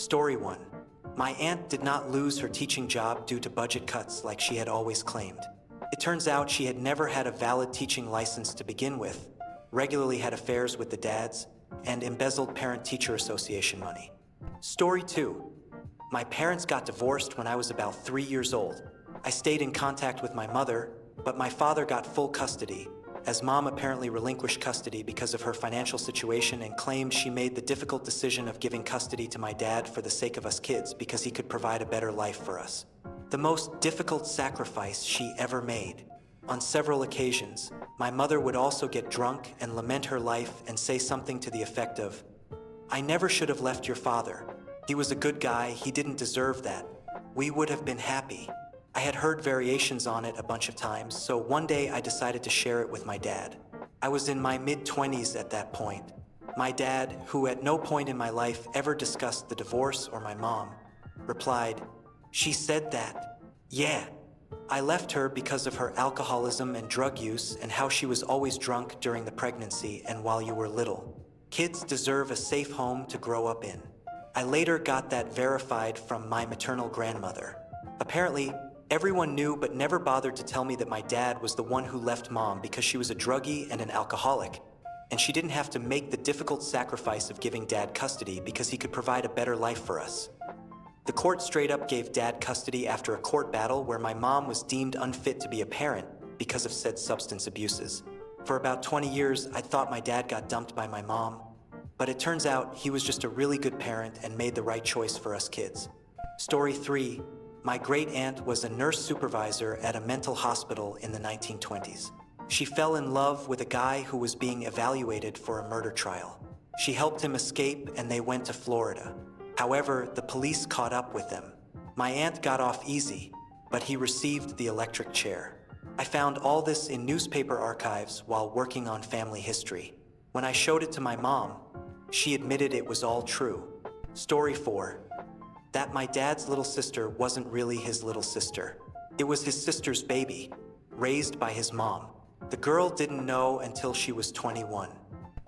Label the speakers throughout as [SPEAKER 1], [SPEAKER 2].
[SPEAKER 1] Story 1. My aunt did not lose her teaching job due to budget cuts like she had always claimed. It turns out she had never had a valid teaching license to begin with, regularly had affairs with the dads, and embezzled Parent-Teacher Association money. Story 2. My parents got divorced when I was about 3 years old. I stayed in contact with my mother, but my father got full custody, as mom apparently relinquished custody because of her financial situation and claimed she made the difficult decision of giving custody to my dad for the sake of us kids because he could provide a better life for us. The most difficult sacrifice she ever made. On several occasions, my mother would also get drunk and lament her life and say something to the effect of, "I never should have left your father. He was a good guy, he didn't deserve that. We would have been happy." I had heard variations on it a bunch of times, so one day I decided to share it with my dad. I was in my mid-20s at that point. My dad, who at no point in my life ever discussed the divorce or my mom, replied, "She said that. Yeah. I left her because of her alcoholism and drug use and how she was always drunk during the pregnancy and while you were little. Kids deserve a safe home to grow up in." I later got that verified from my maternal grandmother. Apparently, everyone knew but never bothered to tell me that my dad was the one who left mom because she was a druggie and an alcoholic, and she didn't have to make the difficult sacrifice of giving dad custody because he could provide a better life for us. The court straight up gave dad custody after a court battle where my mom was deemed unfit to be a parent because of said substance abuses. For about 20 years, I thought my dad got dumped by my mom, but it turns out he was just a really good parent and made the right choice for us kids. Story 3. My great-aunt was a nurse supervisor at a mental hospital in the 1920s. She fell in love with a guy who was being evaluated for a murder trial. She helped him escape and they went to Florida. However, the police caught up with them. My aunt got off easy, but he received the electric chair. I found all this in newspaper archives while working on family history. When I showed it to my mom, she admitted it was all true. Story 4. That my dad's little sister wasn't really his little sister. It was his sister's baby, raised by his mom. The girl didn't know until she was 21.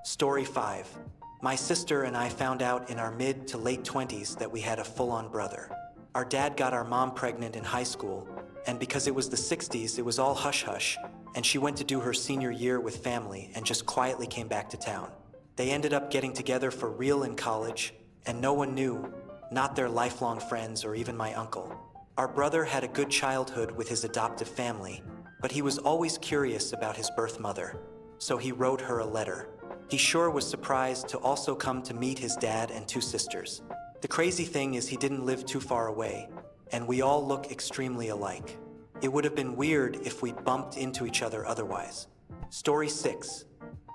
[SPEAKER 1] Story 5. My sister and I found out in our mid to late 20s that we had a full-on brother. Our dad got our mom pregnant in high school, and because it was the 60s, it was all hush-hush, and she went to do her senior year with family and just quietly came back to town. They ended up getting together for real in college, and no one knew, not their lifelong friends or even my uncle. Our brother had a good childhood with his adoptive family, but he was always curious about his birth mother, so he wrote her a letter. He sure was surprised to also come to meet his dad and 2 sisters. The crazy thing is he didn't live too far away, and we all look extremely alike. It would have been weird if we bumped into each other otherwise. Story 6.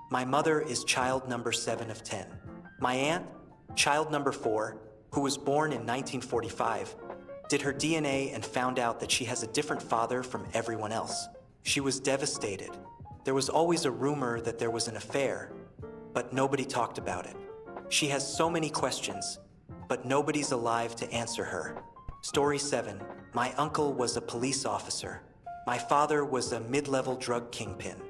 [SPEAKER 1] My mother is child number 7 of 10. My aunt, child number 4, who was born in 1945, did her DNA and found out that she has a different father from everyone else. She was devastated. There was always a rumor that there was an affair, but nobody talked about it. She has so many questions, but nobody's alive to answer her. Story 7. My uncle was a police officer. My father was a mid-level drug kingpin.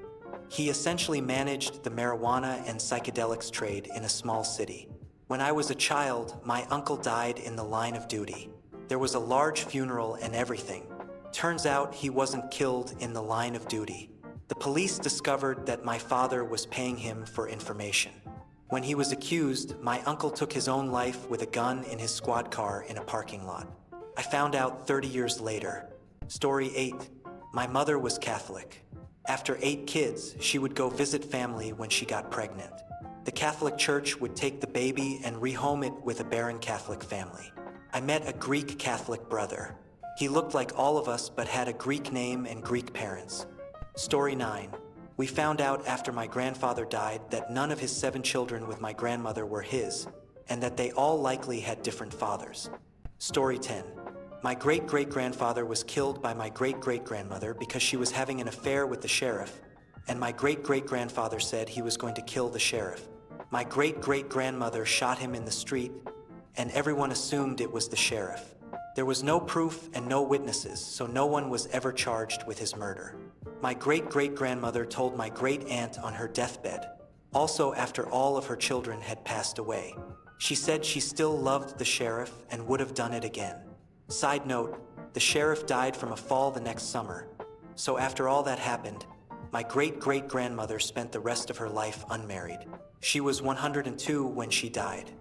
[SPEAKER 1] He essentially managed the marijuana and psychedelics trade in a small city. When I was a child, my uncle died in the line of duty. There was a large funeral and everything. Turns out he wasn't killed in the line of duty. The police discovered that my father was paying him for information. When he was accused, my uncle took his own life with a gun in his squad car in a parking lot. I found out 30 years later. Story 8. My mother was Catholic. After 8 kids, she would go visit family when she got pregnant. The Catholic Church would take the baby and rehome it with a barren Catholic family. I met a Greek Catholic brother. He looked like all of us but had a Greek name and Greek parents. Story 9. We found out after my grandfather died that none of his 7 children with my grandmother were his, and that they all likely had different fathers. Story 10. My great-great-grandfather was killed by my great-great-grandmother because she was having an affair with the sheriff, and my great-great-grandfather said he was going to kill the sheriff. My great-great-grandmother shot him in the street, and everyone assumed it was the sheriff. There was no proof and no witnesses, so no one was ever charged with his murder. My great-great-grandmother told my great-aunt on her deathbed, also after all of her children had passed away. She said she still loved the sheriff and would have done it again. Side note, the sheriff died from a fall the next summer. So after all that happened, my great-great-grandmother spent the rest of her life unmarried. She was 102 when she died.